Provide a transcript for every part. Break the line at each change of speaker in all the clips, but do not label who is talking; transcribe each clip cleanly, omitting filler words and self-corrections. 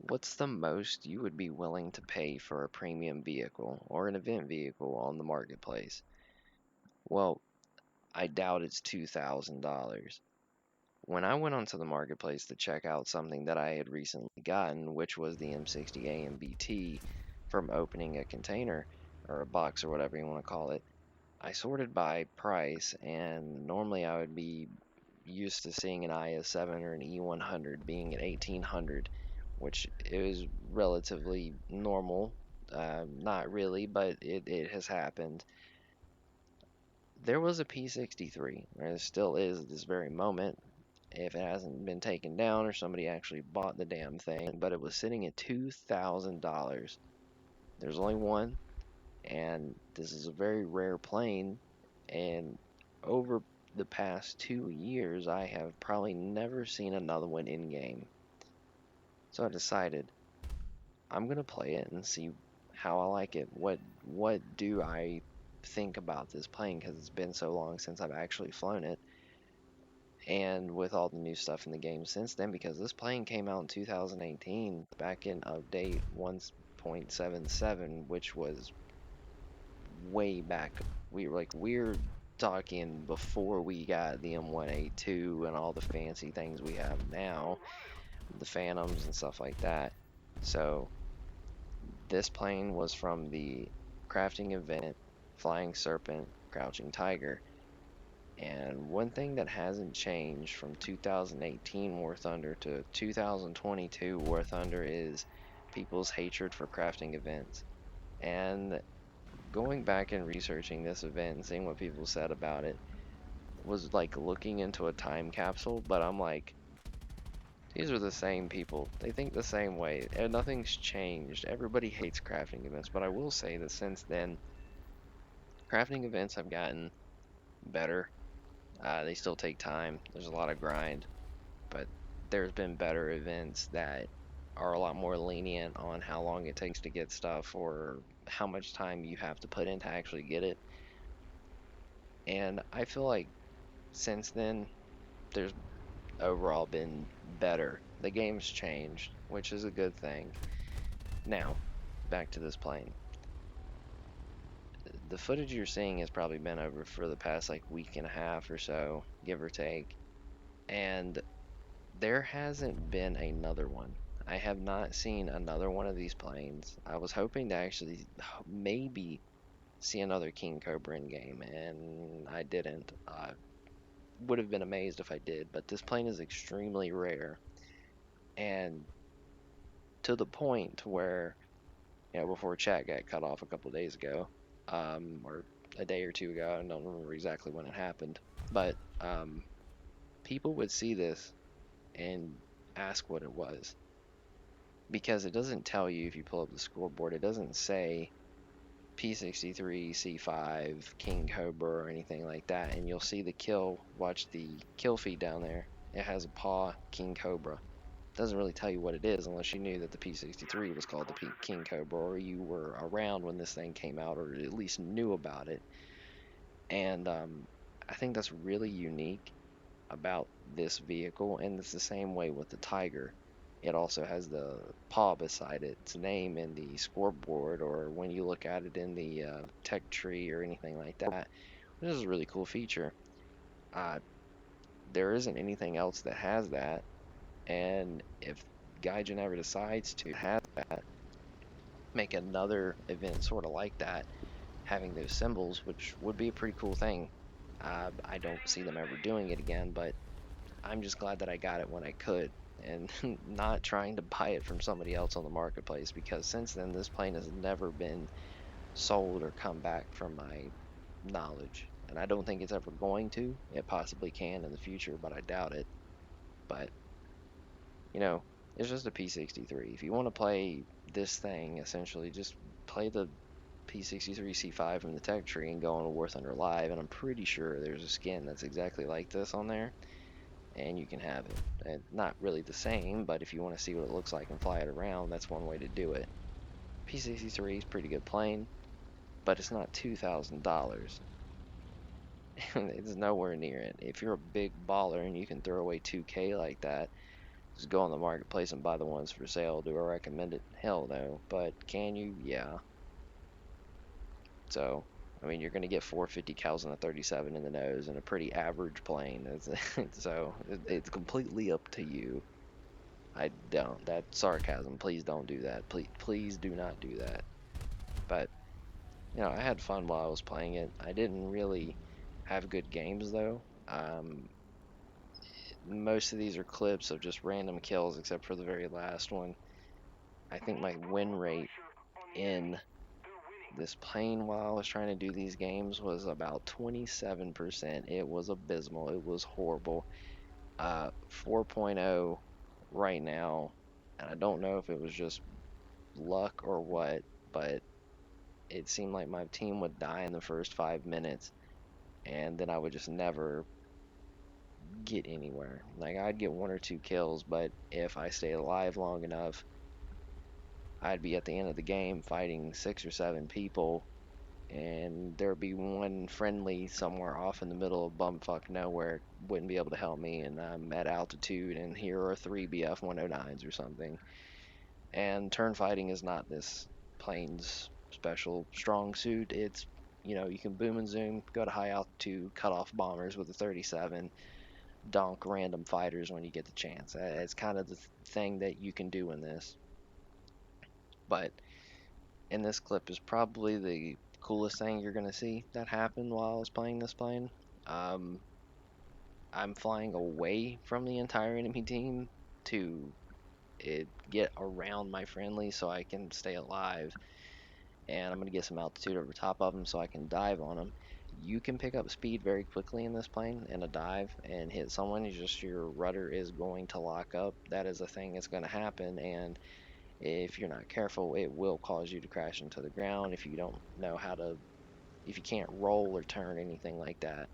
What's the most you would be willing to pay for a premium vehicle or an event vehicle on the marketplace? Well, I doubt it's $2,000. When I went onto the marketplace to check out something that I had recently gotten, which was the M60 AMBT, from opening a container or a box or whatever you want to call it, I sorted by price, and normally I would be used to seeing an IS7 or an E100 being at 1800, which is relatively normal. Not really, but it has happened. There was a P63, or there still is at this very moment, if it hasn't been taken down or somebody actually bought the damn thing, but it was sitting at $2,000. There's only one, and this is a very rare plane, and over the past 2 years, I have probably never seen another one in game. So I decided I'm gonna play it and see how I like it. What do I think about this plane? Because it's been so long since I've actually flown it, and with all the new stuff in the game since then. Because this plane came out in 2018, back in update 1.77, which was way back. We're talking before we got the M1A2 and all the fancy things we have now, the Phantoms and stuff like that. So this plane was from the crafting event Flying Serpent, Crouching Tiger. And one thing that hasn't changed from 2018 War Thunder to 2022 War Thunder is people's hatred for crafting events. And going back and researching this event and seeing what people said about it was like looking into a time capsule, but I'm like, these are the same people. They think the same way, and nothing's changed. Everybody hates crafting events, but I will say that since then, crafting events have gotten better. They still take time. There's a lot of grind, but there's been better events that are a lot more lenient on how long it takes to get stuff or how much time you have to put in to actually get it. And I feel like since then, there's overall been better. The game's changed, which is a good thing. Now, back to this plane. The footage you're seeing has probably been over for the past like week and a half or so, give or take. And there hasn't been another one. I have not seen another one of these planes. I was hoping to actually maybe see another KingCobra in game, and I didn't. I would have been amazed if I did, but this plane is extremely rare, and to the point where, before chat got cut off a couple of days ago, or a day or two ago, I don't remember exactly when it happened, but people would see this and ask what it was. Because it doesn't tell you if you pull up the scoreboard, it doesn't say P63, C5, KingCobra, or anything like that. And you'll see the kill, watch the kill feed down there. It has a paw KingCobra. It doesn't really tell you what it is unless you knew that the P63 was called the KingCobra, or you were around when this thing came out, or at least knew about it. And I think that's really unique about this vehicle, and it's the same way with the Tiger. It also has the paw beside its name in the scoreboard, or when you look at it in the tech tree or anything like that. This is a really cool feature. Uh, there isn't anything else that has that, and if Gaijin ever decides to have that, make another event sort of like that, having those symbols, which would be a pretty cool thing. I don't see them ever doing it again, but I'm just glad that I got it when I could, and not trying to buy it from somebody else on the marketplace, because since then this plane has never been sold or come back from my knowledge, and I don't think it's ever going to. It possibly can in the future, but I doubt it. But it's just a P63. If you want to play this thing, essentially just play the P63 C5 from the tech tree and go on a War Thunder Live, and I'm pretty sure there's a skin that's exactly like this on there, and you can have it. And not really the same, but if you want to see what it looks like and fly it around, that's one way to do it. P63 is pretty good plane, but it's not $2,000. It's nowhere near it. If you're a big baller and you can throw away 2K like that, Just go on the marketplace and buy the ones for sale. Do I recommend it? Hell no. But can you? Yeah. So, I mean, you're going to get 450 cals and a 37 in the nose and a pretty average plane. So, it's completely up to you. I don't. That's sarcasm. Please don't do that. Please do not do that. But, I had fun while I was playing it. I didn't really have good games, though. Most of these are clips of just random kills, except for the very last one. I think my win rate in this plane while I was trying to do these games was about 27%. It was abysmal. It was horrible. 4.0 right now, and I don't know if it was just luck or what, but it seemed like my team would die in the first 5 minutes, and then I would just never get anywhere. Like, I'd get one or two kills, but if I stayed alive long enough, I'd be at the end of the game fighting 6 or 7 people, and there'd be one friendly somewhere off in the middle of bumfuck nowhere, wouldn't be able to help me, and I'm at altitude, and here are 3 BF 109s or something. And turn fighting is not this plane's special strong suit. It's, you can boom and zoom, go to high altitude, cut off bombers with a 37, donk random fighters when you get the chance. It's kind of the thing that you can do in this. But in this clip is probably the coolest thing you're gonna see that happened while I was playing this plane. Um, I'm flying away from the entire enemy team to get around my friendly so I can stay alive, and I'm gonna get some altitude over top of them so I can dive on them. You can pick up speed very quickly in this plane in a dive and hit someone. It's just your rudder is going to lock up. That is a thing that's going to happen, and if you're not careful, it will cause you to crash into the ground if you don't know how to, if you can't roll or turn, anything like that,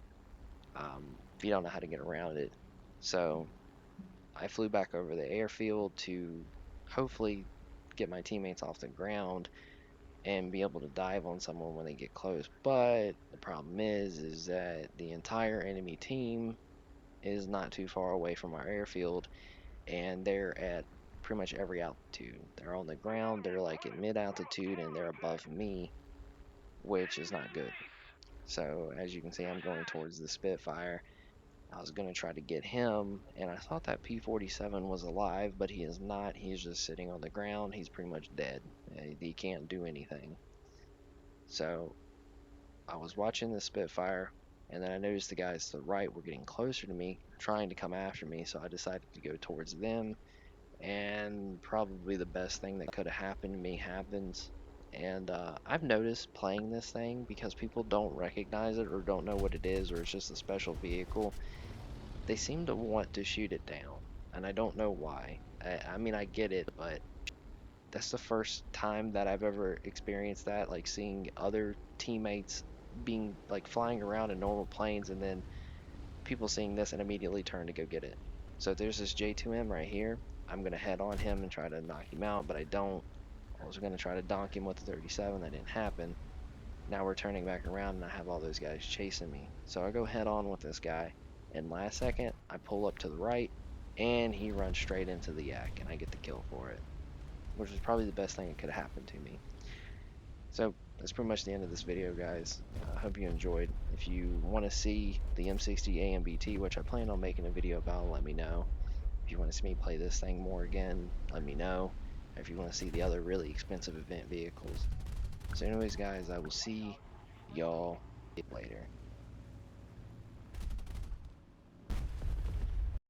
if you don't know how to get around it. So I flew back over the airfield to hopefully get my teammates off the ground and be able to dive on someone when they get close. But the problem is that the entire enemy team is not too far away from our airfield, and they're at pretty much every altitude. They're on the ground, they're like at mid altitude, and they're above me, which is not good. So as you can see, I'm going towards the Spitfire. I was going to try to get him, and I thought that P-47 was alive, but he is not. He's just sitting on the ground. He's pretty much dead. He can't do anything. So I was watching the Spitfire, and then I noticed the guys to the right were getting closer to me, trying to come after me, so I decided to go towards them, and probably the best thing that could have happened to me happens. And I've noticed playing this thing, because people don't recognize it or don't know what it is, or it's just a special vehicle, they seem to want to shoot it down, and I don't know why. I mean, I get it, but that's the first time that I've ever experienced that, like seeing other teammates being like flying around in normal planes, and then people seeing this and immediately turn to go get it. So there's this J2M right here. I'm gonna head on him and try to knock him out, but I don't. I was gonna try to donk him with the 37. That didn't happen. Now we're turning back around and I have all those guys chasing me. So I go head on with this guy, and last second I pull up to the right and he runs straight into the yak, and I get the kill for it, which was probably the best thing that could have happened to me. So that's pretty much the end of this video, guys. I hope you enjoyed. If you want to see the M60 AMBT, which I plan on making a video about, let me know. If you want to see me play this thing more again, let me know. If you want to see the other really expensive event vehicles. So anyways, guys, I will see y'all later.